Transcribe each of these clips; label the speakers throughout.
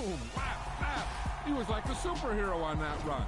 Speaker 1: Boom! Whap! Whap! He was like a superhero on that run.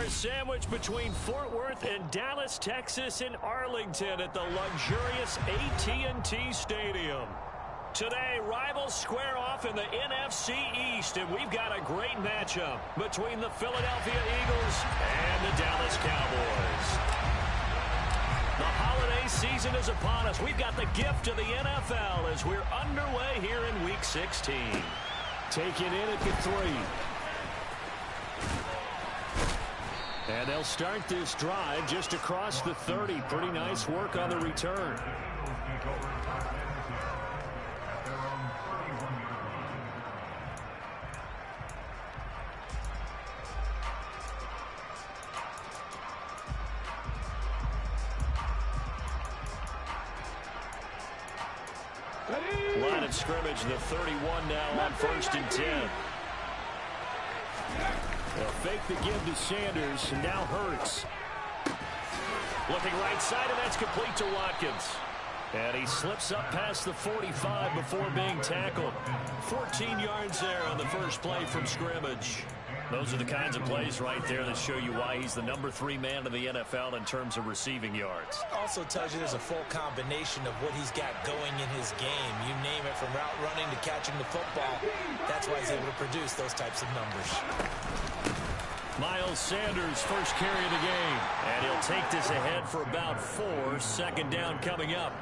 Speaker 2: Sandwiched between Fort Worth and Dallas, Texas, and Arlington at the luxurious AT&T Stadium. Today, rivals square off in the NFC East, and we've got a great matchup between the Philadelphia Eagles and the Dallas Cowboys. The holiday season is upon us. We've got the gift of the NFL as we're underway here in Week 16.
Speaker 3: Take it in at the 3. And they'll start this drive just across the 30. Pretty nice work on the return.
Speaker 2: Line of scrimmage, the 31 now on 1st and 10.
Speaker 3: They'll fake the give to Sanders, and now Hurts.
Speaker 2: Looking right side, and that's complete to Watkins.
Speaker 3: And he slips up past the 45 before being tackled.
Speaker 2: 14 yards there on the first play from scrimmage.
Speaker 3: Those are the kinds of plays right there that show you why he's the number 3 man in the NFL in terms of receiving yards.
Speaker 4: Also tells you there's a full combination of what he's got going in his game. You name it, from route running to catching the football. That's why he's able to produce those types of numbers.
Speaker 3: Miles Sanders, first carry of the game. And he'll take this ahead for about 4. 2nd down coming up.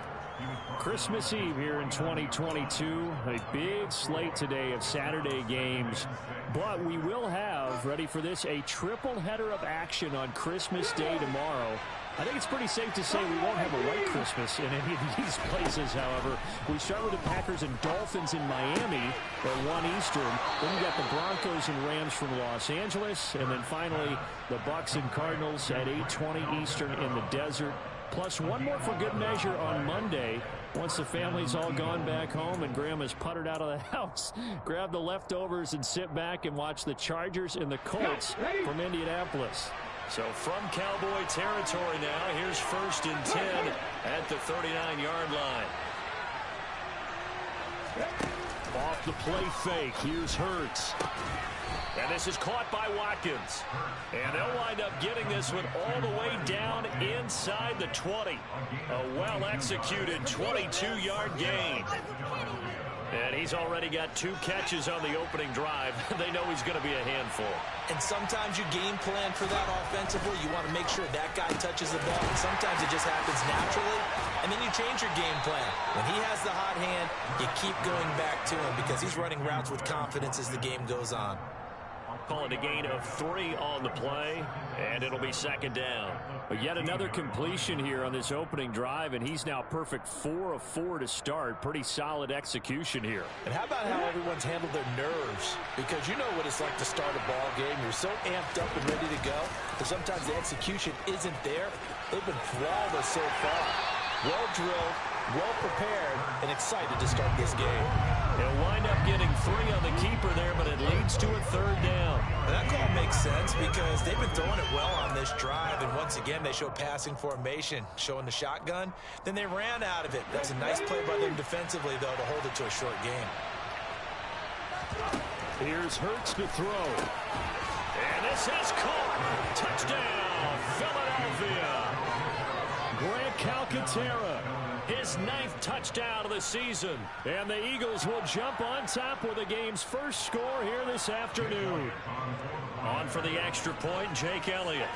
Speaker 3: Christmas Eve here in 2022. A big slate today of Saturday games. But we will have, ready for this, a triple header of action on Christmas Day tomorrow. I think it's pretty safe to say we won't have a white Christmas in any of these places, however. We start with the Packers and Dolphins in Miami at 1 Eastern. Then you got the Broncos and Rams from Los Angeles. And then finally, the Bucs and Cardinals at 8:20 Eastern in the desert. Plus one more for good measure on Monday. Once the family's all gone back home and Grandma's puttered out of the house, grab the leftovers and sit back and watch the Chargers and the Colts from Indianapolis.
Speaker 2: So from Cowboy territory now, here's 1st and 10 at the 39-yard line.
Speaker 3: Off the play fake, here's Hurts.
Speaker 2: And this is caught by Watkins. And they'll wind up getting this one all the way down inside the 20. A well-executed 22-yard gain. And he's already got 2 catches on the opening drive. They know he's going to be a handful.
Speaker 4: And sometimes you game plan for that offensively. You want to make sure that guy touches the ball. And sometimes it just happens naturally. And then you change your game plan. When he has the hot hand, you keep going back to him because he's running routes with confidence as the game goes on.
Speaker 2: call it a gain of 3 on the play, and it'll be second down.
Speaker 3: But yet another completion here on this opening drive, and he's now perfect 4 of 4 to start. Pretty solid execution here.
Speaker 4: And how about how everyone's handled their nerves? Because you know what it's like to start a ball game. You're so amped up and ready to go, but sometimes the execution isn't there. They've been flawless so far. Well drilled, well prepared, and excited to start this game.
Speaker 2: They'll wind up getting 3 on the keeper there, but it leads to a third down.
Speaker 4: And that call makes sense because they've been throwing it well on this drive, and once again they show passing formation, showing the shotgun. Then they ran out of it. That's a nice play by them defensively, though, to hold it to a short game.
Speaker 3: Here's Hurts to throw.
Speaker 2: And this is caught. Touchdown, Philadelphia.
Speaker 3: Grant Calcaterra,
Speaker 2: His 9th touchdown of the season.
Speaker 3: and the Eagles will jump on top with the game's first score here this afternoon.
Speaker 2: On for the extra point, Jake Elliott.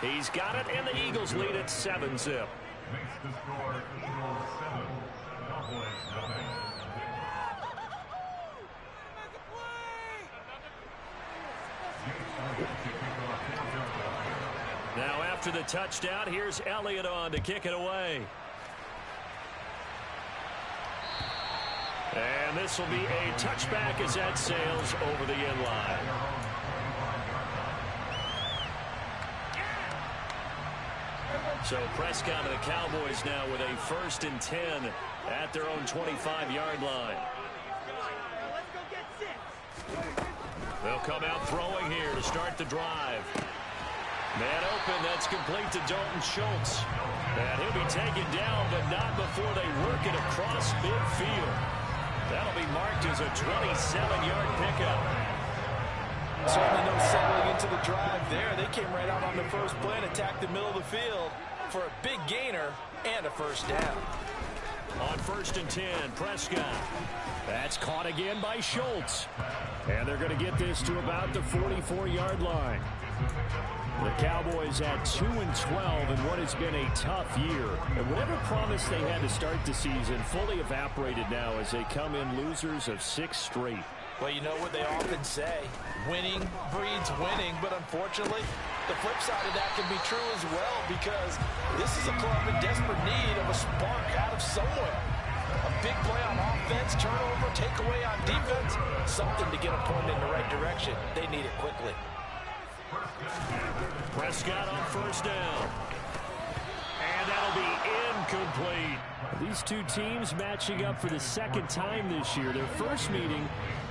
Speaker 2: He's got it, and the Eagles lead at 7-zip. Now after the touchdown, here's Elliott on to kick it away. And this will be a touchback as that sails over the end line. So Prescott and the Cowboys now with a 1st and 10 at their own 25-yard line. They'll come out throwing here to start the drive. Man open, that's complete to Dalton Schultz. And he'll be taken down, but not before they work it across midfield. That'll be marked as a 27-yard pickup.
Speaker 4: Certainly no settling into the drive there. They came right out on the first play and attacked the middle of the field for a big gainer and a 1st down.
Speaker 2: On 1st and 10, Prescott.
Speaker 3: That's caught again by Schultz. And they're going to get this to about the 44-yard line. The Cowboys at 2-12 in what has been a tough year. And whatever promise they had to start the season fully evaporated now as they come in losers of 6 straight.
Speaker 4: Well, you know what they often say, winning breeds winning, but unfortunately, the flip side of that can be true as well because this is a club in desperate need of a spark out of somewhere. A big play on offense, turnover, takeaway on defense, something to get a point in the right direction. They need it quickly.
Speaker 2: Prescott on 1st down. And that'll be incomplete.
Speaker 3: These two teams matching up for the 2nd time this year. Their first meeting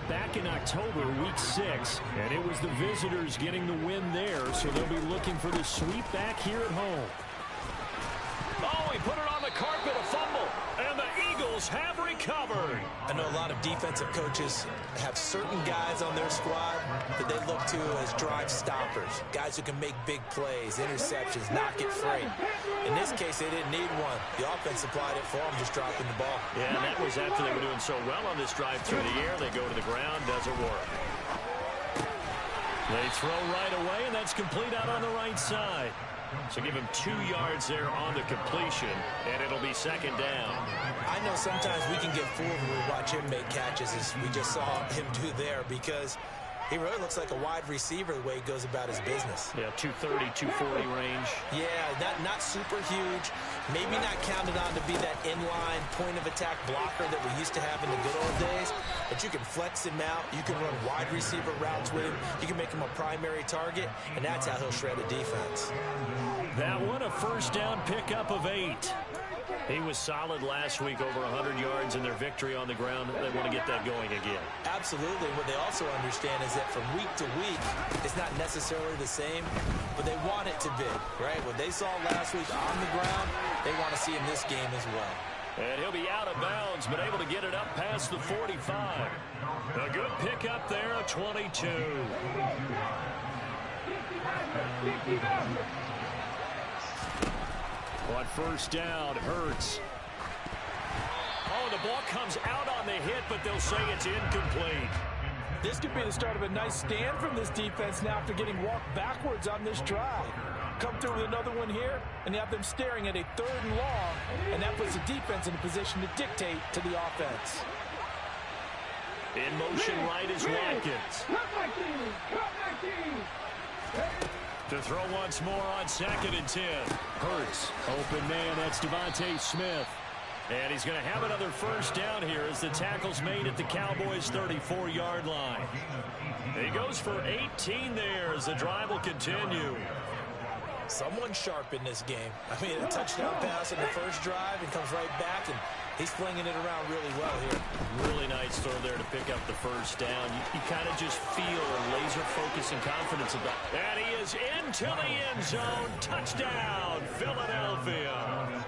Speaker 3: back in October, week 6. And it was the visitors getting the win there, so they'll be looking for the sweep back here at home.
Speaker 2: Oh, he put it on the carpet, a fumble. And the Eagles have recovered.
Speaker 4: I know a lot of defensive coaches have certain guys on their squad that they look to as drive stoppers, guys who can make big plays, interceptions, knock it free. In this case, they didn't need one. The offense supplied it for them, just dropping the ball.
Speaker 2: Yeah, and that was after they were doing so well on this drive through the air. They go to the ground, doesn't work. They throw right away, and that's complete out on the right side. So give him 2 yards there on the completion, and it'll be 2nd down.
Speaker 4: I know sometimes we can get fooled when we watch him make catches as we just saw him do there because he really looks like a wide receiver the way he goes about his business.
Speaker 2: Yeah, 230, 240 range.
Speaker 4: Yeah, not super huge. Maybe not counted on to be that inline point-of-attack blocker that we used to have in the good old days. But you can flex him out. You can run wide receiver routes with him. You can make him a primary target, and that's how he'll shred a defense.
Speaker 2: That one, a 1st down pickup of 8. He was solid last week, over 100 yards in their victory on the ground. They want to get that going again.
Speaker 4: Absolutely. What they also understand is that from week to week, it's not necessarily the same, but they want it to be, right? What they saw last week on the ground, they want to see in this game as well.
Speaker 2: And he'll be out of bounds, but able to get it up past the 45. A good pickup there, a 22.
Speaker 3: On 1st down, Hurts.
Speaker 2: Oh, the ball comes out on the hit, but they'll say it's incomplete.
Speaker 5: This could be the start of a nice stand from this defense now after getting walked backwards on this drive. Come through with another one here, and you have them staring at a 3rd and long, and that puts the defense in a position to dictate to the offense.
Speaker 2: In motion right is Watkins. To throw once more on 2nd and 10.
Speaker 3: Hurts. Open man, that's Devontae Smith.
Speaker 2: And he's going to have another first down here as the tackle's made at the Cowboys' 34-yard line. He goes for 18 there as the drive will continue.
Speaker 5: Someone sharp in this game. I mean, a touchdown pass in the first drive and comes right back, and he's flinging it around really well here.
Speaker 2: Really nice throw there to pick up the first down. You kind of just feel a laser focus and confidence about it. And he is into the end zone. Touchdown, Philadelphia.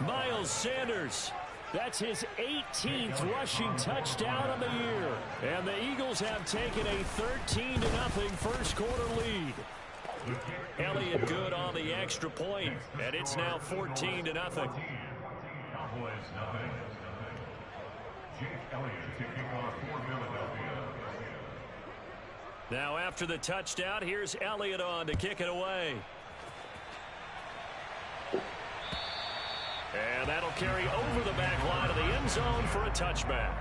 Speaker 3: Miles Sanders. That's his 18th rushing touchdown of the year. And the Eagles have taken a 13-0 first quarter lead.
Speaker 2: Elliott good on the extra point, and it's now 14-0. Now after the touchdown, here's Elliott on to kick it away. And that'll carry over the back line of the end zone for a touchback.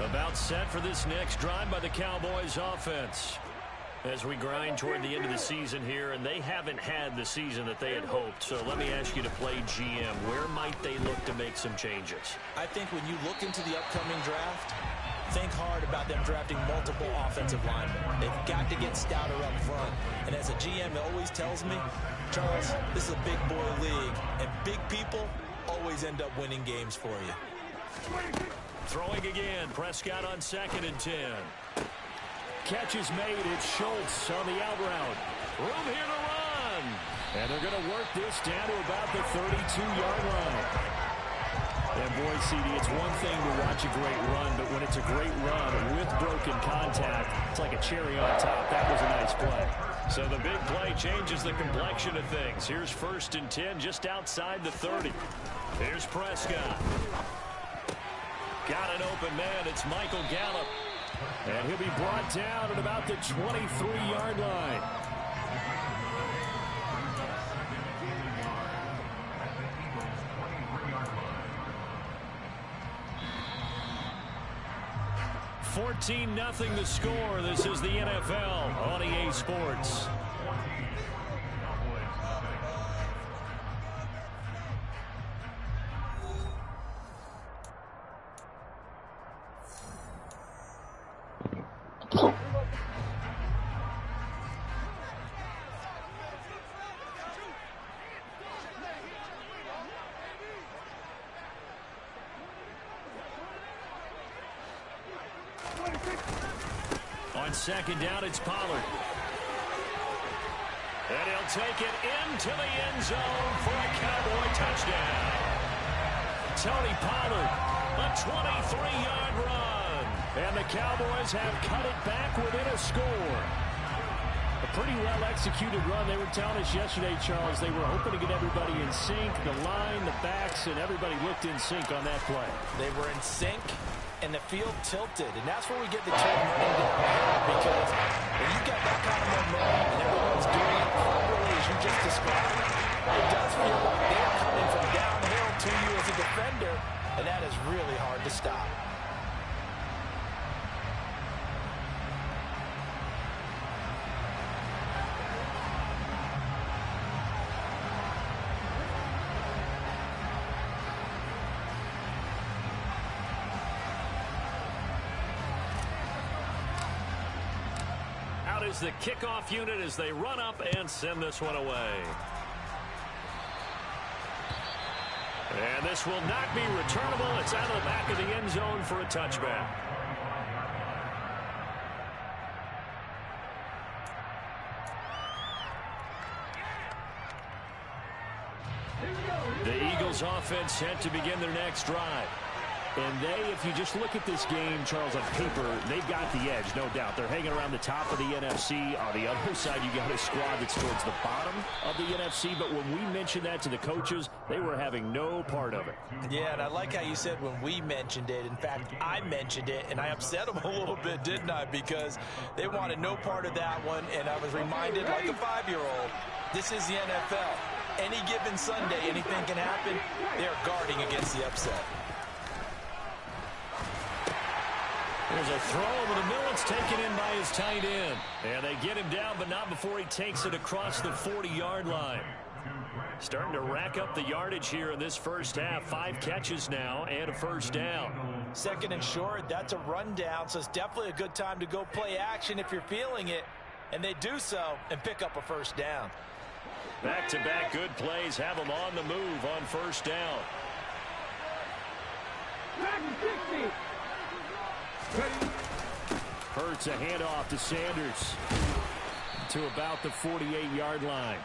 Speaker 2: About set for this next drive by the Cowboys offense. As we grind toward the end of the season here, and they haven't had the season that they had hoped. So let me ask you to play GM. Where might they look to make some changes?
Speaker 5: I think when you look into the upcoming draft, think hard about them drafting multiple offensive linemen. They've got to get stouter up front. And as a GM, it always tells me, Charles, this is a big boy league, and big people always end up winning games for you.
Speaker 2: Throwing again, Prescott on 2nd and 10.
Speaker 3: Catch is made. It's Schultz on the out route.
Speaker 2: Room here to run.
Speaker 3: And they're going to work this down to about the 32-yard line. And boy, CD, it's one thing to watch a great run, but when it's a great run with broken contact, it's like a cherry on top. That was a nice play.
Speaker 2: So the big play changes the complexion of things. Here's 1st and 10 just outside the 30. Here's Prescott. Got an open man. It's Michael Gallup.
Speaker 3: And he'll be brought down at about the 23-yard line.
Speaker 2: $14-0 the score. This is the NFL on EA Sports. On 2nd down, it's Pollard. And he'll take it into the end zone for a Cowboy touchdown. Tony Pollard, a 23-yard run.
Speaker 3: And the Cowboys have cut it back within a score. A pretty well-executed run. They were telling us yesterday, Charles, they were hoping to get everybody in sync, the line, the backs, and everybody looked in sync on that play.
Speaker 5: They were in sync, and the field tilted, and that's where we get the term running downhill, because when you got that kind of momentum and everyone's doing it properly, as you just described, it does feel like they're coming from downhill to you as a defender, and that is really hard to stop.
Speaker 2: Is the kickoff unit as they run up and send this one away. And this will not be returnable. It's out of the back of the end zone for a touchback. The Eagles offense set to begin their next drive.
Speaker 3: And they, if you just look at this game, Charles, on paper, they've got the edge, no doubt. They're hanging around the top of the NFC. On the other side, you got a squad that's towards the bottom of the NFC. But when we mentioned that to the coaches, they were having no part of it.
Speaker 5: Yeah, and I like how you said when we mentioned it. In fact, I mentioned it, and I upset them a little bit, didn't I? Because they wanted no part of that one, and I was reminded like a 5-year-old, this is the NFL. Any given Sunday, anything can happen. They're guarding against the upset.
Speaker 2: There's a throw over the middle. It's taken in by his tight end. And they get him down, but not before he takes it across the 40-yard line. Starting to rack up the yardage here in this first half. 5 catches now and a first down.
Speaker 5: Second and short, that's a rundown, so it's definitely a good time to go play action if you're feeling it. And they do so and pick up a first down.
Speaker 2: Back-to-back good plays have them on the move on first down.
Speaker 3: Hurts a handoff to Sanders to about the 48-yard line.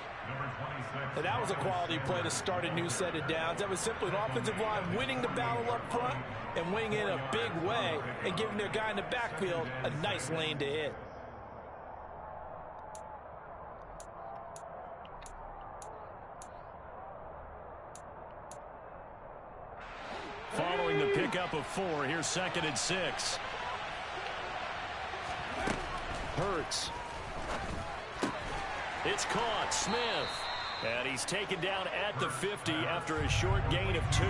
Speaker 5: And that was a quality play to start a new set of downs. That was simply an offensive line winning the battle up front and winning in a big way and giving their guy in the backfield a nice lane to hit.
Speaker 2: Following the pickup of 4, here's 2nd and 6.
Speaker 3: Hurts.
Speaker 2: It's caught. Smith. And he's taken down at the 50 after a short gain of 2.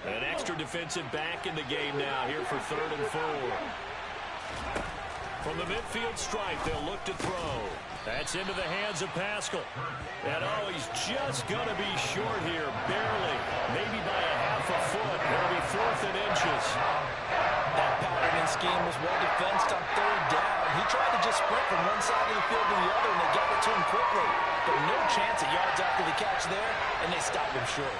Speaker 2: An extra defensive back in the game now here for 3rd and 4. From the midfield stripe, they'll look to throw. That's into the hands of Pascal. And oh, he's just going to be short here, barely. Maybe by a half a foot. It'll be 4th and inches.
Speaker 5: That pattern and scheme was well defensed on 3rd down. He tried to just sprint from one side of the field to the other, and they got it to him quickly. But no chance at yards after the catch there, and they stopped him short.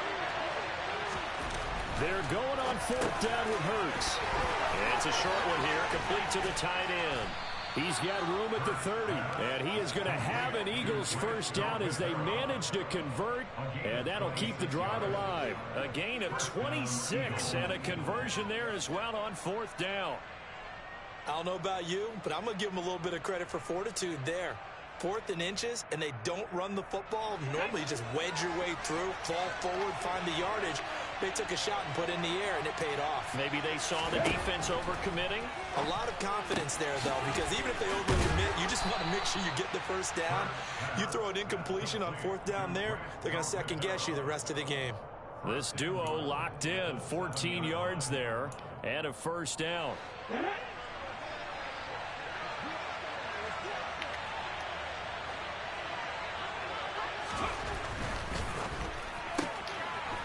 Speaker 2: They're going on 4th down with Hurts. And it's a short one here, complete to the tight end.
Speaker 3: He's got room at the 30, and he is going to have an Eagles first down as they manage to convert, and that'll keep the drive alive.
Speaker 2: A gain of 26 and a conversion there as well on 4th down.
Speaker 5: I don't know about you, but I'm going to give them a little bit of credit for fortitude there. 4th and inches, and they don't run the football. Normally, you just wedge your way through, fall forward, find the yardage. They took a shot and put it in the air, and it paid off.
Speaker 2: Maybe they saw the defense overcommitting.
Speaker 5: A lot of confidence there, though, because even if they overcommit, you just want to make sure you get the first down. You throw an incompletion on 4th down there, they're going to second-guess you the rest of the game.
Speaker 2: This duo locked in, 14 yards there, and a first down.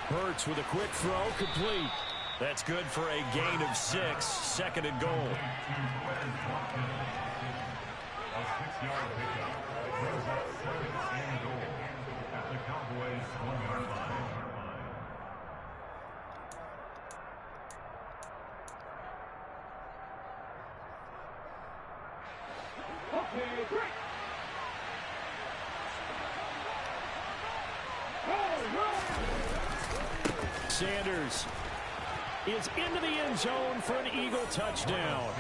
Speaker 3: Hurts with a quick throw, complete.
Speaker 2: That's good for a gain of 6, 2nd and goal.
Speaker 3: Sanders is into the end zone for an Eagle touchdown.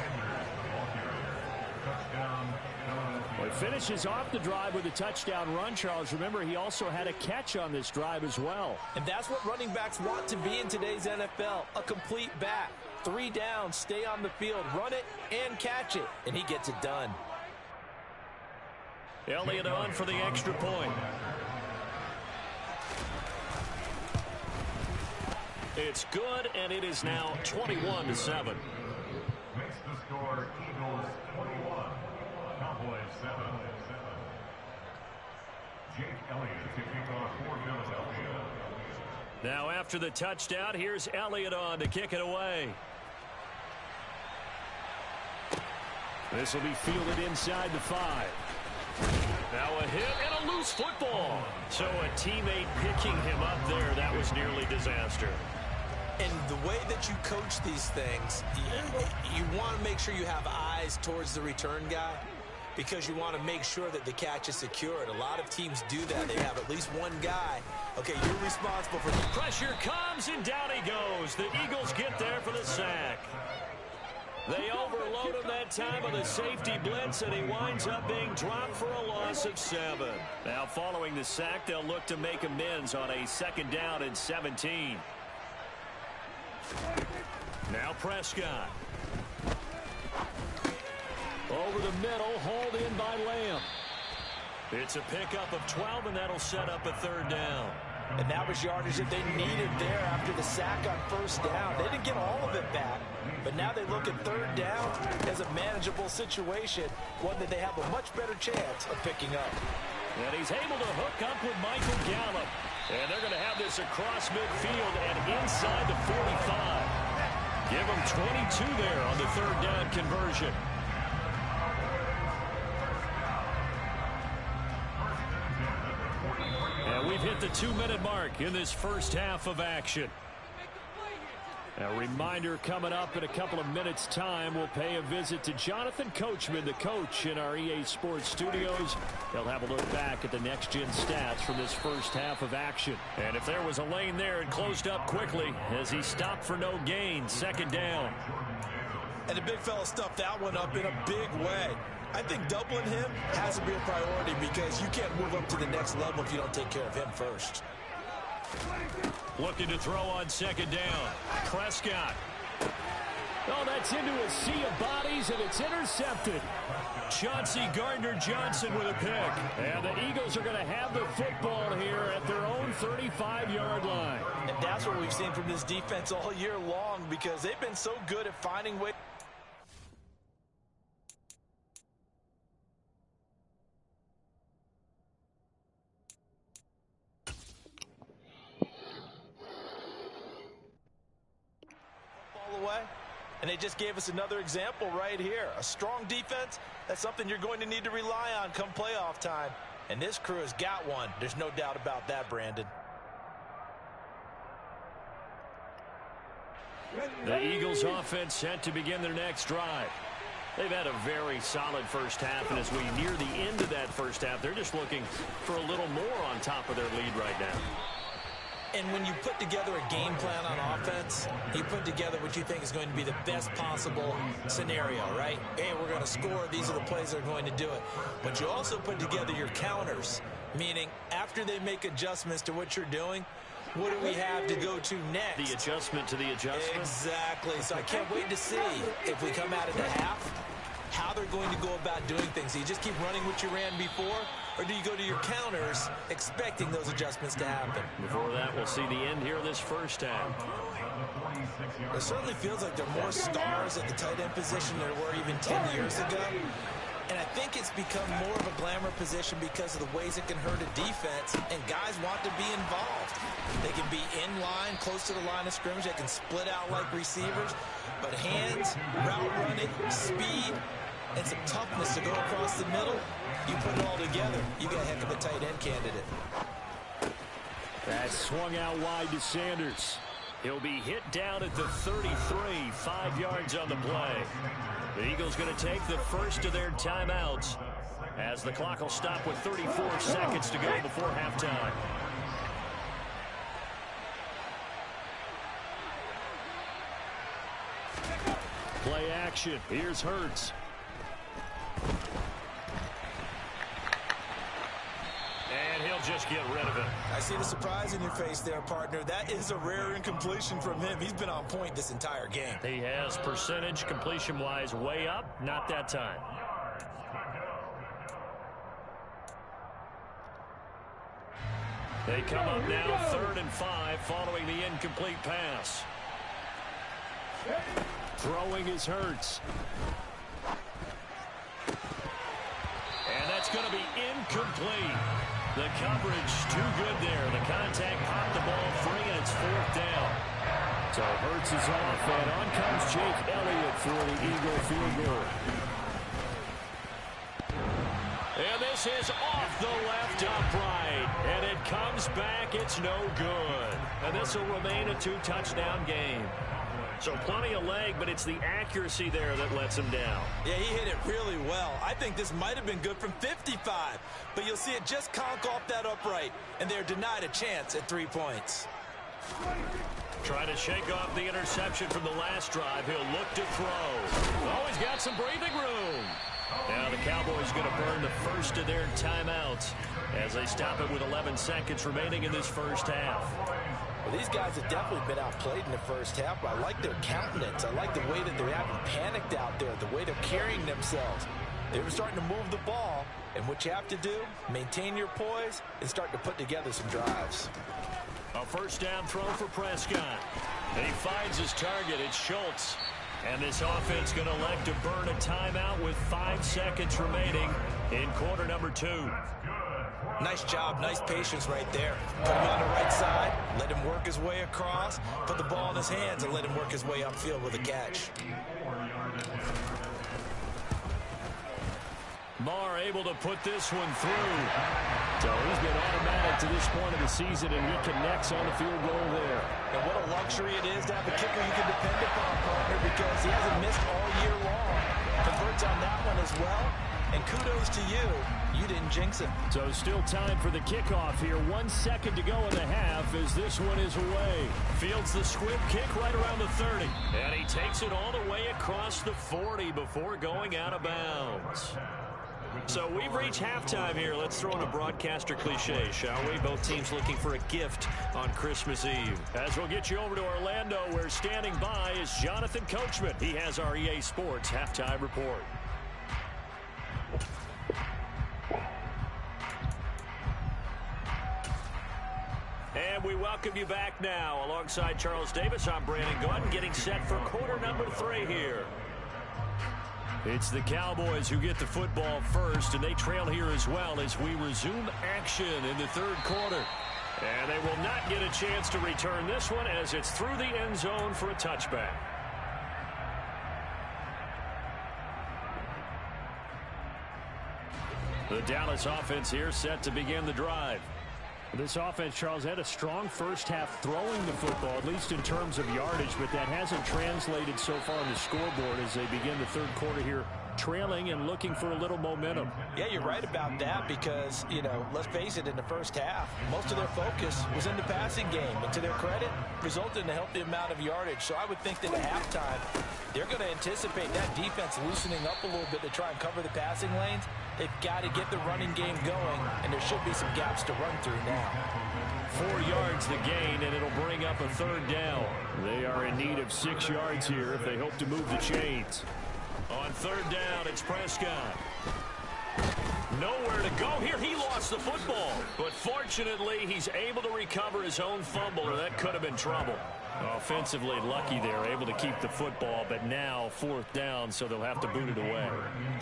Speaker 3: Well, he finishes off the drive with a touchdown run, Charles. Remember, he also had a catch on this drive as well.
Speaker 5: And that's what running backs want to be in today's NFL, a complete back. 3 downs, stay on the field, run it, and catch it. And he gets it done.
Speaker 2: Elliott on for the extra point. It's good, and it is now 21-7.
Speaker 6: Makes the score Eagles 21, Cowboys 7. Jake Elliott to kick off for Philadelphia.
Speaker 2: Now after the touchdown, here's Elliott on to kick it away.
Speaker 3: This will be fielded inside the 5.
Speaker 2: Now a hit and a loose football. So a teammate picking him up there, that was nearly disaster.
Speaker 5: And the way that you coach these things, you want to make sure you have eyes towards the return guy because you want to make sure that the catch is secured. A lot of teams do that. They have at least one guy. Okay, you're responsible for the
Speaker 2: pressure comes, and down he goes. The Eagles get there for the sack. They overload him that time with a safety blitz, and he winds up being dropped for a loss of 7. Now, following the sack, they'll look to make amends on a 2nd down and 17. Now Prescott. Over the middle, hauled in by Lamb. It's a pickup of 12, and that'll set up a 3rd down.
Speaker 5: And that was yardage that they needed there after the sack on 1st down. They didn't get all of it back, but now they look at 3rd down as a manageable situation, one that they have a much better chance of picking up.
Speaker 2: And he's able to hook up with Michael Gallup. And they're going to have this across midfield and inside the 45. Give them 22 there on the 3rd down conversion. And we've hit the 2-minute mark in this first half of action. A reminder coming up in a couple of minutes' time, we'll pay a visit to Jonathan Coachman, the coach in our EA Sports studios. He'll have a look back at the next-gen stats from this first half of action. And if there was a lane there, it closed up quickly as he stopped for no gain. 2nd down.
Speaker 5: And the big fella stuffed that one up in a big way. I think doubling him has to be a priority because you can't move up to the next level if you don't take care of him first.
Speaker 2: Looking to throw on 2nd down. Prescott. Oh, that's into a sea of bodies, and it's intercepted. Chauncey Gardner-Johnson with a pick. And the Eagles are going to have the football here at their own 35-yard line.
Speaker 5: And that's what we've seen from this defense all year long because they've been so good at finding ways. And they just gave us another example right here. A strong defense, that's something you're going to need to rely on come playoff time. And this crew has got one. There's no doubt about that, Brandon.
Speaker 2: The Eagles offense set to begin their next drive. They've had a very solid first half, and as we near the end of that first half, they're just looking for a little more on top of their lead right now.
Speaker 5: And when you put together a game plan on offense, you put together what you think is going to be the best possible scenario, right? Hey, we're going to score. These are the plays that are going to do it. But you also put together your counters, meaning after they make adjustments to what you're doing, what do we have to go to next?
Speaker 2: The adjustment to the adjustment?
Speaker 5: Exactly. So I can't wait to see if we come out of the half, how they're going to go about doing things. Do you just keep running what you ran before, or do you go to your counters expecting those adjustments to happen?
Speaker 2: Before that, we'll see the end here of this first half.
Speaker 5: It certainly feels like there are more stars at the tight end position than there were even 10 years ago. And I think it's become more of a glamour position because of the ways it can hurt a defense, and guys want to be involved. They can be in line, close to the line of scrimmage. They can split out like receivers. But hands, route running, speed, and some toughness to go across the middle, you put it all together, you got a heck of a tight end candidate.
Speaker 2: That swung out wide to Sanders. He'll be hit down at the 33, 5 yards on the play. The Eagles going to take the first of their timeouts as the clock will stop with 34 seconds to go before halftime. Play action. Here's Hurts. And he'll just get rid of it.
Speaker 5: I see the surprise in your face there, partner. That is a rare incompletion from him. He's been on point this entire game.
Speaker 2: He has percentage completion-wise way up. Not that time. They come up now 3rd and 5 following the incomplete pass. Throwing is Hurts. And that's going to be incomplete. The coverage too good there. The contact popped the ball free, and it's 4th down. So Hurts is off, and on comes Jake Elliott for the Eagle field goal. And this This is off the left upright, and it comes back. It's no good. And this will remain a 2-touchdown game. So plenty of leg, but it's the accuracy there that lets him down.
Speaker 5: Yeah, he hit it really well. I think this might have been good from 55, but you'll see it just conk off that upright, and they're denied a chance at 3 points.
Speaker 2: Trying to shake off the interception from the last drive. He'll look to throw. Oh, he's got some breathing room. Now the Cowboys going to burn the first of their timeouts as they stop it with 11 seconds remaining in this first half.
Speaker 5: Well, these guys have definitely been outplayed in the first half, but I like their countenance. I like the way that they're having panicked out there, the way they're carrying themselves. They were starting to move the ball, and what you have to do, maintain your poise and start to put together some drives.
Speaker 2: A first down throw for Prescott. And he finds his target. It's Schultz. And this offense going to elect to burn a timeout with 5 seconds remaining in quarter number 2.
Speaker 5: Nice job, nice patience right there. Put him on the right side, let him work his way across, put the ball in his hands, and let him work his way upfield with a catch.
Speaker 2: Marr able to put this one through. So he's been automatic to this point of the season, and he connects on the field goal there.
Speaker 5: And what a luxury it is to have a kicker you can depend upon, partner, because he hasn't missed all year long. Converts on that one as well. And kudos to you. You didn't jinx it.
Speaker 2: So still time for the kickoff here. 1 second to go in the half as this one is away. Fields the squib kick right around the 30. And he takes it all the way across the 40 before going out of bounds. So we've reached halftime here. Let's throw in a broadcaster cliche, shall we? Both teams looking for a gift on Christmas Eve. As we'll get you over to Orlando, where standing by is Jonathan Coachman. He has our EA Sports halftime report. And we welcome you back now. Alongside Charles Davis, I'm Brandon Gaudin, getting set for quarter number 3 here. It's the Cowboys who get the football first, and they trail here as well as we resume action in the third quarter. And they will not get a chance to return this one as it's through the end zone for a touchback. The Dallas offense here set to begin the drive. This offense, Charles, had a strong first half throwing the football, at least in terms of yardage, but that hasn't translated so far on the scoreboard as they begin the third quarter here, trailing and looking for a little momentum.
Speaker 5: Yeah, you're right about that because, you know, let's face it, in the first half, most of their focus was in the passing game. And to their credit, resulted in a healthy amount of yardage. So I would think that at halftime, they're going to anticipate that defense loosening up a little bit to try and cover the passing lanes. They've got to get the running game going, and there should be some gaps to run through now.
Speaker 2: 4 yards the gain, and it'll bring up a third down. They are in need of 6 yards here if they hope to move the chains. On third down, it's Prescott. Nowhere to go here. He lost the football, but fortunately, he's able to recover his own fumble, or that could have been trouble. Offensively lucky there, able to keep the football, but now 4th down, so they'll have to boot it away.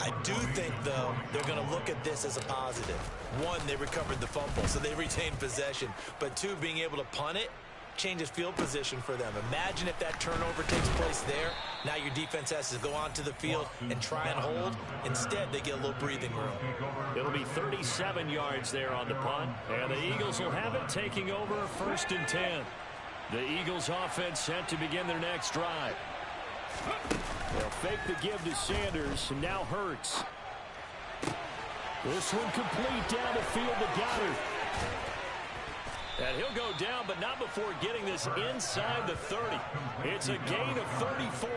Speaker 5: I do think, though, they're going to look at this as a positive. 1, they recovered the fumble, so they retained possession. But 2, being able to punt it changes field position for them. Imagine if that turnover takes place there. Now your defense has to go onto the field and try and hold. Instead, they get a little breathing room.
Speaker 2: It'll be 37 yards there on the punt, and the Eagles will have it taking over 1st and 10. The Eagles offense set to begin their next drive. They'll fake the give to Sanders, and now Hurts. This one complete down the field to Goddard. And he'll go down, but not before getting this inside the 30. It's a gain of 34.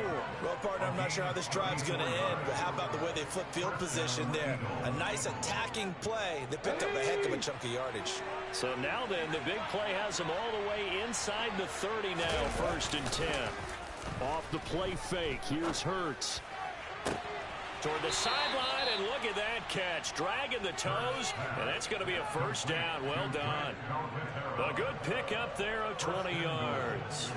Speaker 5: Well, partner, I'm not sure how this drive's going to end, but how about the way they flip field position there? A nice attacking play. They picked up a heck of a chunk of yardage.
Speaker 2: So now then, the big play has them all the way inside the 30 now, 1st and 10. Off the play fake, here's Hurts. Toward the sideline, and look at that catch. Dragging the toes, and that's going to be a 1st down. Well done. A good pickup there of 20 yards.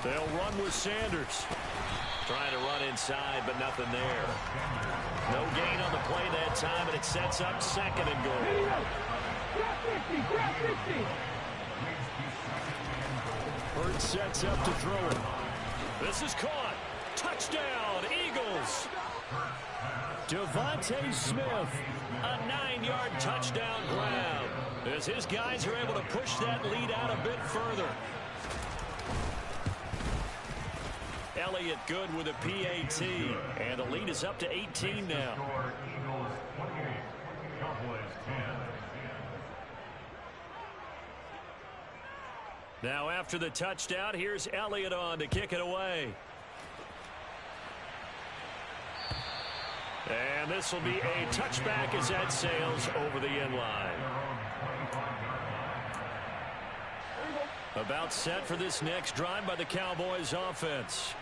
Speaker 2: They'll run with Sanders. Trying to run inside, but nothing there. No gain on the play that time, and it sets up 2nd and goal. Hurts sets up to throw it. This is caught. Touchdown, Eagles. Devontae Smith, a 9-yard touchdown grab, as his guys are able to push that lead out a bit further. Elliott good with a PAT, and the lead is up to 18 now.
Speaker 6: Eagles 28, Cowboys 10.
Speaker 2: Now after the touchdown, here's Elliott on to kick it away. And this will be a touchback as that sails over the end line. About set for this next drive by the Cowboys offense.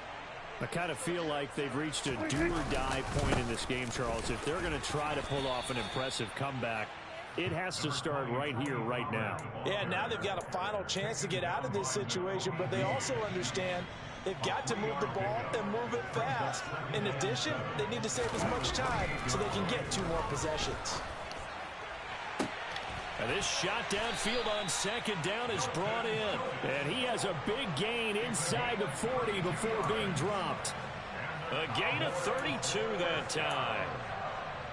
Speaker 3: I kind of feel like they've reached a do-or-die point in this game, Charles. If they're going to try to pull off an impressive comeback, it has to start right here, right now.
Speaker 5: Yeah, now they've got a final chance to get out of this situation, but they also understand they've got to move the ball and move it fast. In addition, they need to save as much time so they can get 2 more possessions.
Speaker 2: And this shot downfield on second down is brought in.
Speaker 3: And he has a big gain inside the 40 before being dropped.
Speaker 2: A gain of 32 that time.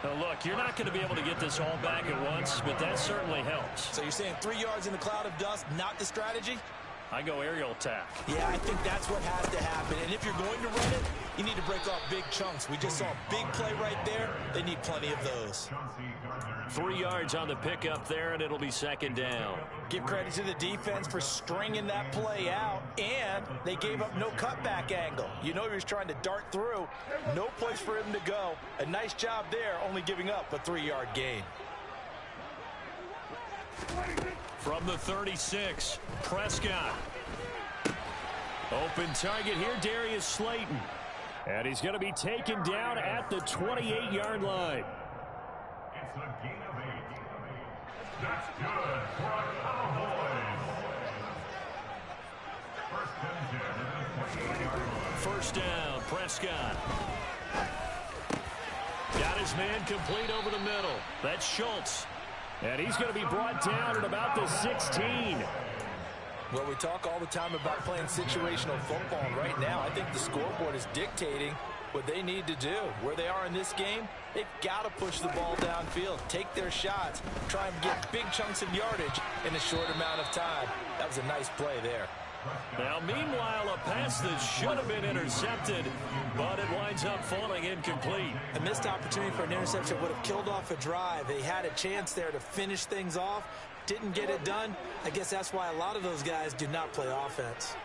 Speaker 2: Now look, you're not going to be able to get this all back at once, but that certainly helps.
Speaker 5: So you're saying 3 yards in the cloud of dust, not the strategy?
Speaker 2: I go aerial attack.
Speaker 5: Yeah, I think that's what has to happen. And if you're going to run it, you need to break off big chunks. We just saw a big play right there. They need plenty of those.
Speaker 2: 3 yards on the pickup there, and it'll be second down.
Speaker 5: Give credit to the defense for stringing that play out, and they gave up no cutback angle. You know he was trying to dart through. No place for him to go. A nice job there, only giving up a 3-yard gain.
Speaker 2: From the 36, Prescott. Open target here, Darius Slayton.
Speaker 3: And he's going to be taken down at the 28-yard line.
Speaker 6: It's a gain of 8. That's good for our Cowboys.
Speaker 2: First down, Prescott. Got his man complete over the middle. That's Schultz.
Speaker 3: And he's going to be brought down at about the 16.
Speaker 5: Well, we talk all the time about playing situational football, and right now I think the scoreboard is dictating what they need to do. Where they are in this game, they've got to push the ball downfield, take their shots, try and get big chunks of yardage in a short amount of time. That was a nice play there.
Speaker 2: Now, meanwhile, a pass that should have been intercepted, but it winds up falling incomplete.
Speaker 5: A missed opportunity for an interception would have killed off a drive. They had a chance there to finish things off, didn't get it done. I guess that's why a lot of those guys do not play offense.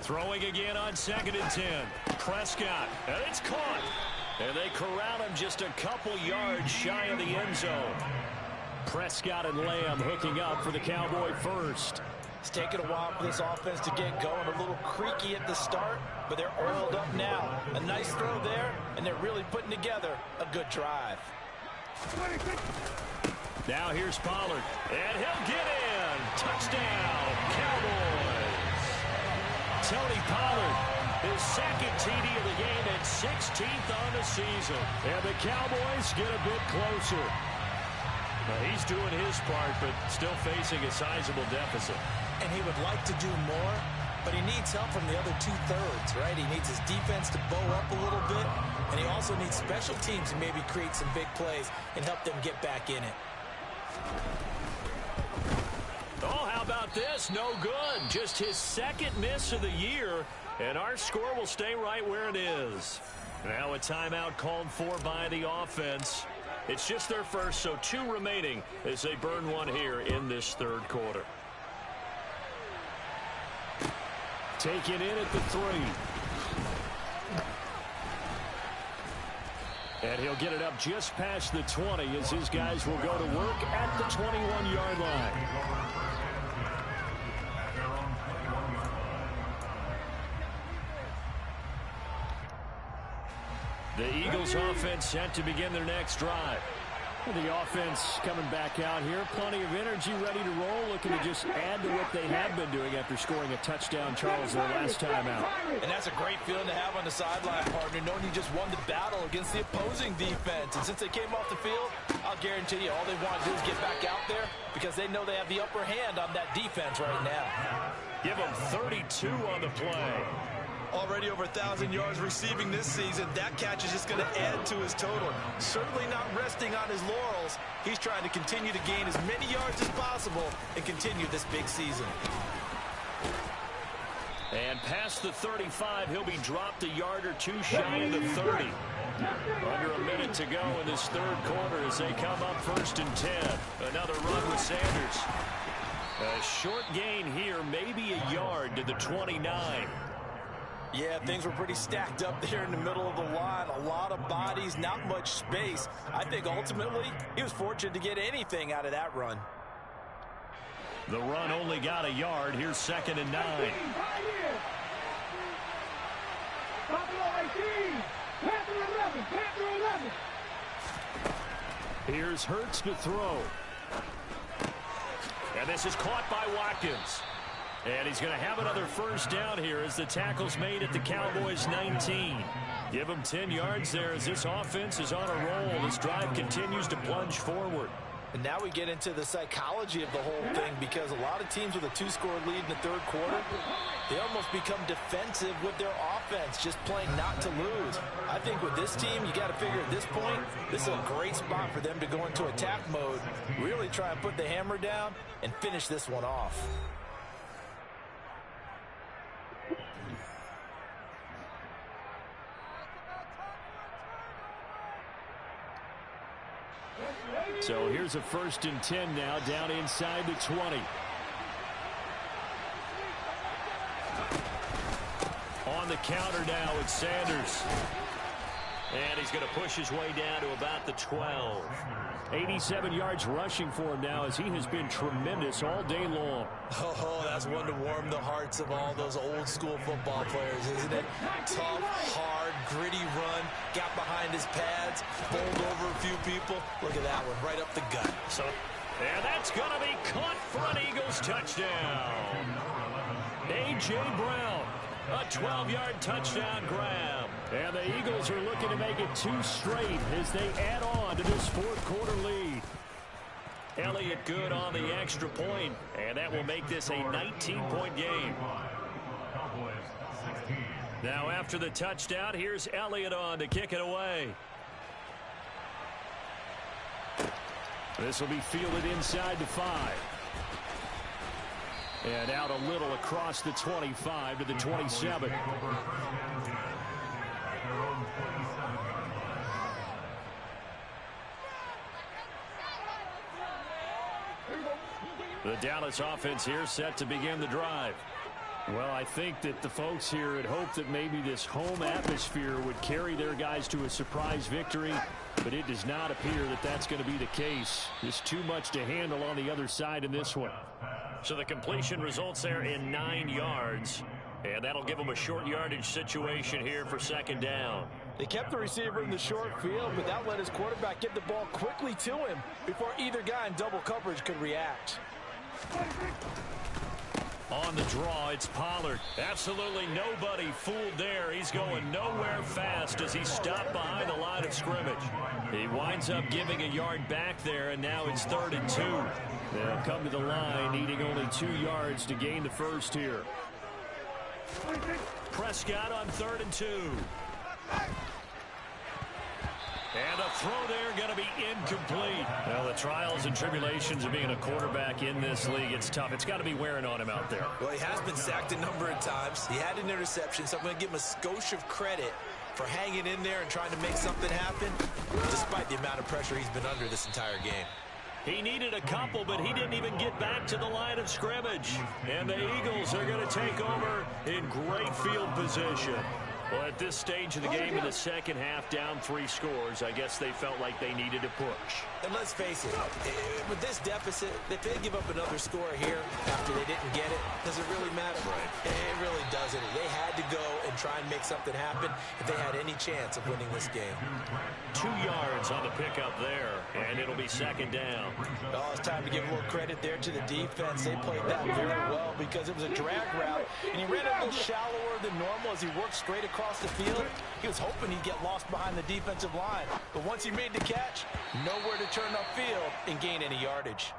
Speaker 2: Throwing again on 2nd and 10. Prescott, and it's caught. And they corral him just a couple yards shy of the end zone.
Speaker 3: Prescott and Lamb hooking up for the Cowboy first.
Speaker 5: It's taken a while for this offense to get going. A little creaky at the start, but they're oiled up now. A nice throw there, and they're really putting together a good drive.
Speaker 2: Now here's Pollard, and he'll get in. Touchdown, Cowboys. Tony Pollard, his second TD of the game and 16th on the season.
Speaker 3: And the Cowboys get a bit closer.
Speaker 2: Well, he's doing his part, but still facing a sizable deficit.
Speaker 5: And he would like to do more, but he needs help from the other 2/3, right? He needs his defense to bow up a little bit, and he also needs special teams to maybe create some big plays and help them get back in it.
Speaker 2: Oh, how about this? No good. Just his second miss of the year, and our score will stay right where it is. Now a timeout called for by the offense. It's just their first, so 2 remaining as they burn one here in this third quarter.
Speaker 3: Taken in at the 3. And he'll get it up just past the 20 as his guys will go to work at the 21-yard line.
Speaker 2: The Eagles offense set to begin their next drive.
Speaker 3: The offense coming back out here. Plenty of energy, ready to roll, looking to just add to what they have been doing after scoring a touchdown, Charles, their last time out.
Speaker 5: And that's a great feeling to have on the sideline, partner, knowing you just won the battle against the opposing defense. And since they came off the field, I'll guarantee you all they want to do is get back out there because they know they have the upper hand on that defense right now.
Speaker 2: Give them 32 on the play.
Speaker 5: Already over 1,000 yards receiving this season. That catch is just going to add to his total. Certainly not resting on his laurels. He's trying to continue to gain as many yards as possible and continue this big season.
Speaker 2: And past the 35, he'll be dropped a yard or two shy of the 30. Under a minute to go in this third quarter as they come up 1st and 10. Another run with Sanders. A short gain here, maybe a yard to the 29.
Speaker 5: Yeah, things were pretty stacked up there in the middle of the line. A lot of bodies, not much space. I think ultimately he was fortunate to get anything out of that run.
Speaker 2: The run only got a yard. Here's 2nd and 9. Here's Hurts to throw. And this is caught by Watkins. And he's going to have another first down here as the tackle's made at the Cowboys 19. Give him 10 yards there as this offense is on a roll. This drive continues to plunge forward.
Speaker 5: And now we get into the psychology of the whole thing because a lot of teams with a 2-score lead in the third quarter, they almost become defensive with their offense, just playing not to lose. I think with this team, you got to figure at this point, this is a great spot for them to go into attack mode, really try and put the hammer down and finish this one off.
Speaker 2: So here's a 1st and 10 now, down inside the 20. On the counter now, it's Sanders. And he's going to push his way down to about the 12. 87 yards rushing for him now as he has been tremendous all day long.
Speaker 5: Oh, that's one to warm the hearts of all those old school football players, isn't it? Tough, hard, gritty run, got behind his pads, bowled over a few people. Look at that one, right up the gut.
Speaker 2: And that's going to be caught for an Eagles touchdown. A.J. Brown, a 12-yard touchdown grab. And the Eagles are looking to make it 2 straight as they add on to this fourth quarter lead. Elliott good on the extra point, and that will make this a 19-point game. Now after the touchdown, here's Elliott on to kick it away. This will be fielded inside the 5. And out a little across the 25 to the 27. The Dallas offense here set to begin the drive. Well, I think that the folks here had hoped that maybe this home atmosphere would carry their guys to a surprise victory, but it does not appear that that's going to be the case. There's too much to handle on the other side in this one. So the completion results there in 9 yards, and that'll give them a short yardage situation here for 2nd down.
Speaker 5: They kept the receiver in the short field, but that let his quarterback get the ball quickly to him before either guy in double coverage could react.
Speaker 2: On the draw, it's Pollard. Absolutely nobody fooled there. He's going nowhere fast as he stopped behind the line of scrimmage. He winds up giving a yard back there, and now it's 3rd and 2. They'll come to the line, needing only 2 yards to gain the first here. Prescott on 3rd and 2. And a throw there going to be incomplete. Well, the trials and tribulations of being a quarterback in this league, it's tough. It's got to be wearing on him out there.
Speaker 5: Well, he has been sacked a number of times. He had an interception, so I'm going to give him a skosh of credit for hanging in there and trying to make something happen, despite the amount of pressure he's been under this entire game.
Speaker 2: He needed a couple, but he didn't even get back to the line of scrimmage. And the Eagles are going to take over in great field position. Well, at this stage of the game in the second half, down 3 scores, I guess they felt like they needed to push.
Speaker 5: And let's face it, with this deficit, if they give up another score here after they didn't get it, does it really matter? Right. It really doesn't. They had to go and and try and make something happen if they had any chance of winning this game.
Speaker 2: 2 yards on the pickup there, and it'll be second down.
Speaker 5: Oh, it's time to give a little credit there to the defense. They played that very well because it was a drag route, and he ran a little shallower than normal as he worked straight across the field. He was hoping he'd get lost behind the defensive line, but once he made the catch, nowhere to turn upfield and gain any yardage.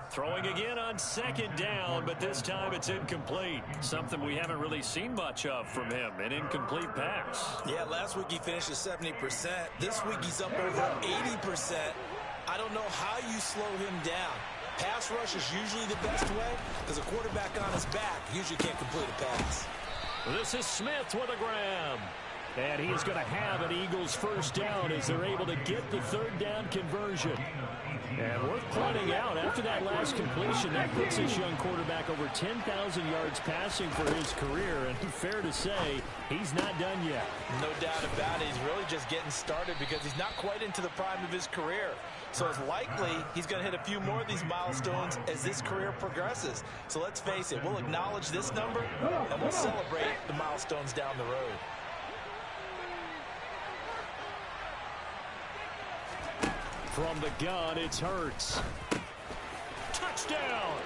Speaker 2: Throwing again on second down, but this time it's incomplete. Something we haven't really seen much of from him, an incomplete pass.
Speaker 5: Yeah, last week he finished at 70%. This week he's up over 80%. I don't know how you slow him down. Pass rush is usually the best way because a quarterback on his back usually can't complete a pass.
Speaker 2: This is Smith with a grab. And he's going to have an Eagles first down as they're able to get the third down conversion. And worth pointing out, after that last completion, that puts this young quarterback over 10,000 yards passing for his career. And fair to say, he's not done yet.
Speaker 5: No doubt about it. He's really just getting started because he's not quite into the prime of his career. So it's likely he's going to hit a few more of these milestones as this career progresses. So let's face it, we'll acknowledge this number and we'll celebrate the milestones down the road.
Speaker 2: From the gun, it's Hurts. Touchdown!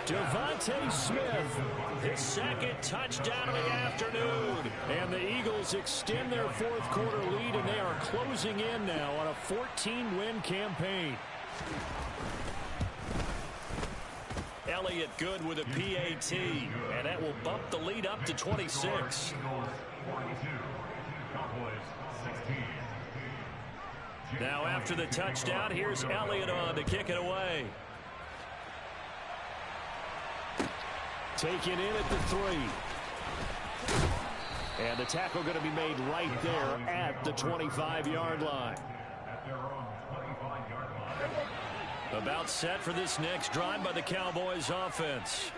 Speaker 2: Devontae Smith, his second touchdown of the afternoon. And the Eagles extend their fourth quarter lead, and they are closing in now on a 14-win campaign. Elliott good with a PAT, and that will bump the lead up to 26. Now after the touchdown, here's Elliott on to kick it away. Taken in at the 3. And the tackle going to be made right there at the 25-yard line. About set for this next drive by the Cowboys offense.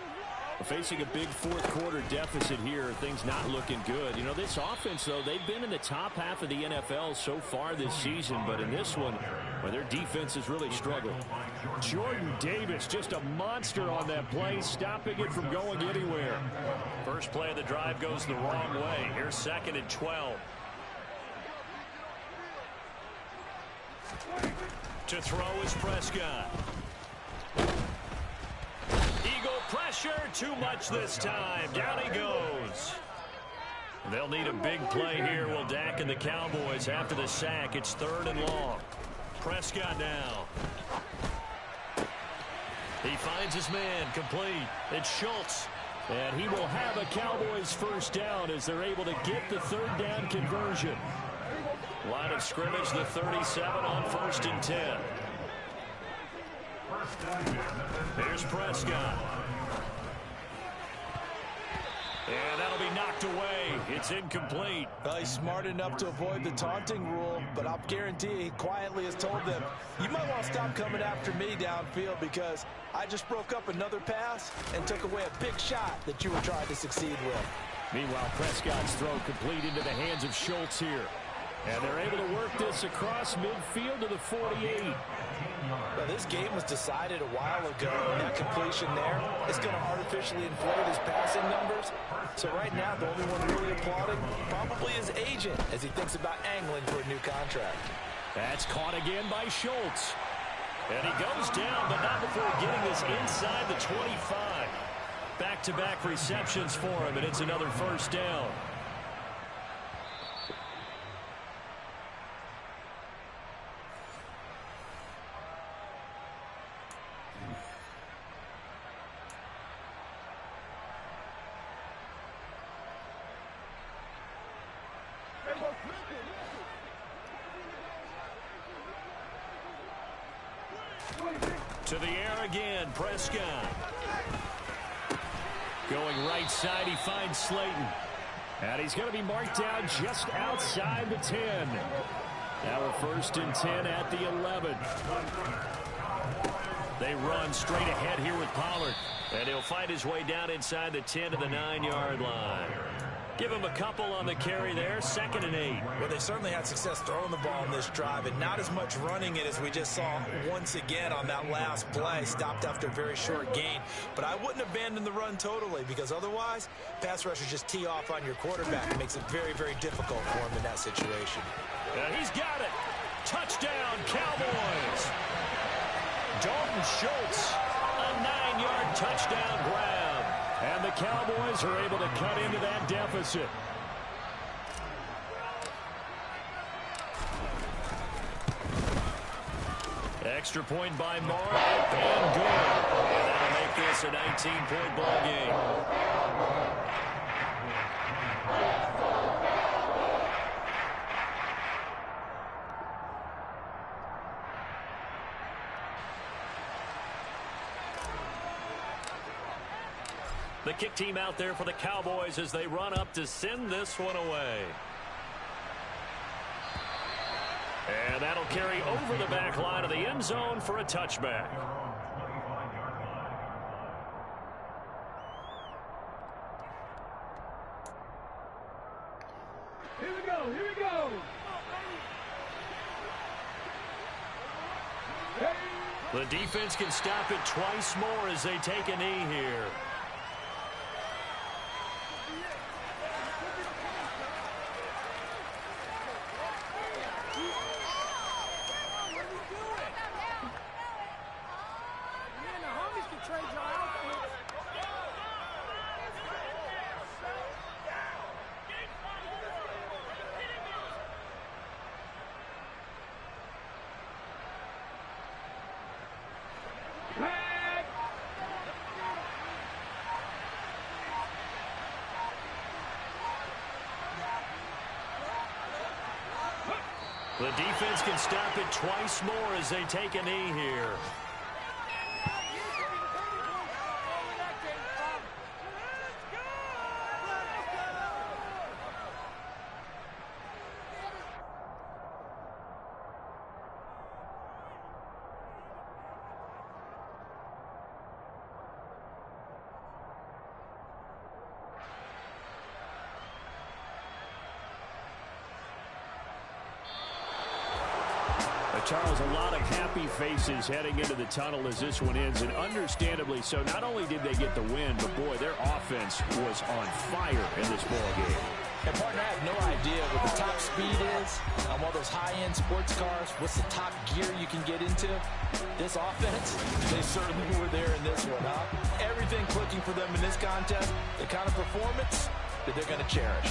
Speaker 2: Facing a big fourth quarter deficit here, things not looking good. You know, this offense, though, they've been in the top half of the NFL so far this season, but in this one, well, their defense has really struggled. Jordan Davis, just a monster on that play, stopping it from going anywhere. First play of the drive goes the wrong way. Here's second and 12. To throw is Prescott. Eagle pressure, too much this time. Down he goes. They'll need a big play here, will Dak and the Cowboys after the sack. It's third and long. Prescott now. He finds his man, complete. It's Schultz. And he will have a Cowboys first down as they're able to get the third down conversion. Line of scrimmage, the 37 on first and 10. Here's Prescott. And that'll be knocked away. It's incomplete.
Speaker 5: Well, he's smart enough to avoid the taunting rule, but I'll guarantee he quietly has told them, you might want to stop coming after me downfield because I just broke up another pass and took away a big shot that you were trying to succeed with.
Speaker 2: Meanwhile, Prescott's throw complete into the hands of Schultz here. And they're able to work this across midfield to the 48.
Speaker 5: Now, this game was decided a while ago, and that completion there is going to artificially inflate his passing numbers. So right now, the only one really applauding probably his agent as he thinks about angling for a new contract.
Speaker 2: That's caught again by Schultz. And he goes down, but not before getting this inside the 25. Back-to-back receptions for him, and it's another first down. To the air again, Prescott. Going right side, he finds Slayton. And he's going to be marked down just outside the 10. Now a first and 10 at the 11. They run straight ahead here with Pollard. And he'll find his way down inside the 10 to the 9-yard line. Give him a couple on the carry there, 2nd and 8.
Speaker 5: Well, they certainly had success throwing the ball in this drive, and not as much running it as we just saw once again on that last play. Stopped after a very short gain. But I wouldn't abandon the run totally, because otherwise, pass rushers just tee off on your quarterback. It makes it very, very difficult for him in that situation.
Speaker 2: And he's got it. Touchdown, Cowboys. Dalton Schultz, a 9-yard touchdown grab.
Speaker 3: And the Cowboys are able to cut into that deficit.
Speaker 2: Extra point by Mark, and good. And that'll make this a 19-point ball game. The kick team out there for the Cowboys as they run up to send this one away. And that'll carry over the back line of the end zone for a touchback.
Speaker 1: Here we go, here we go.
Speaker 2: The defense can stop it twice more as they take a knee here. The defense can stop it twice more as they take a knee here.
Speaker 3: Charles, a lot of happy faces heading into the tunnel as this one ends, and understandably so. Not only did they get the win, but boy, their offense was on fire in this ball game.
Speaker 5: And partner, I have no idea what the top speed is on one of those high-end sports cars. What's the top gear you can get into? This offense, they certainly were there in this one, huh? Everything clicking for them in this contest, the kind of performance that they're going to cherish.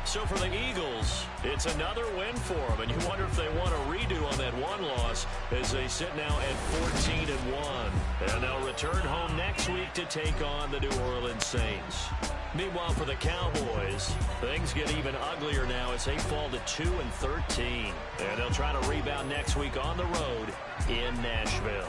Speaker 2: So for the Eagles, it's another win for them, and you wonder if they want a redo on that one loss as they sit now at 14-1. And they'll return home next week to take on the New Orleans Saints. Meanwhile, for the Cowboys, things get even uglier now as they fall to 2-13. And they'll try to rebound next week on the road in Nashville.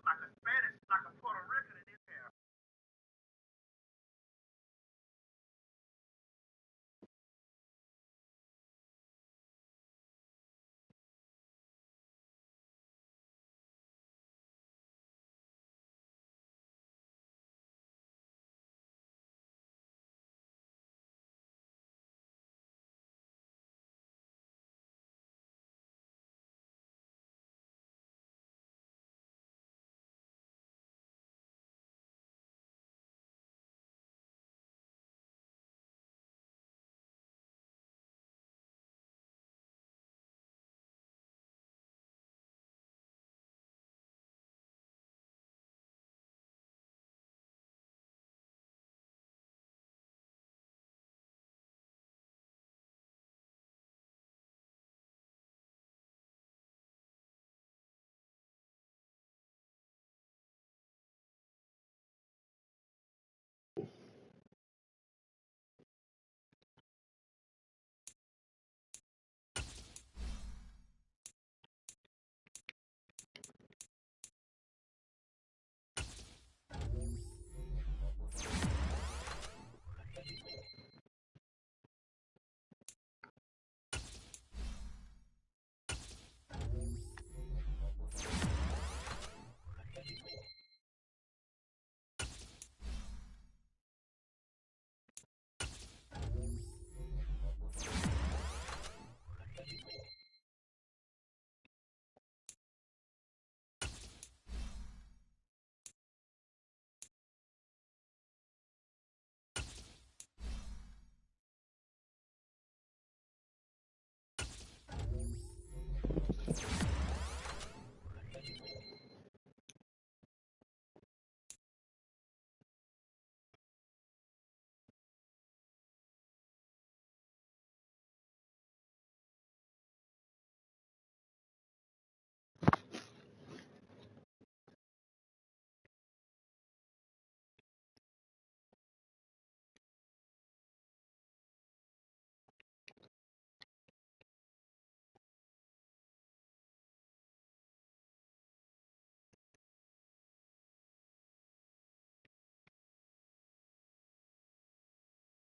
Speaker 7: like a Spanish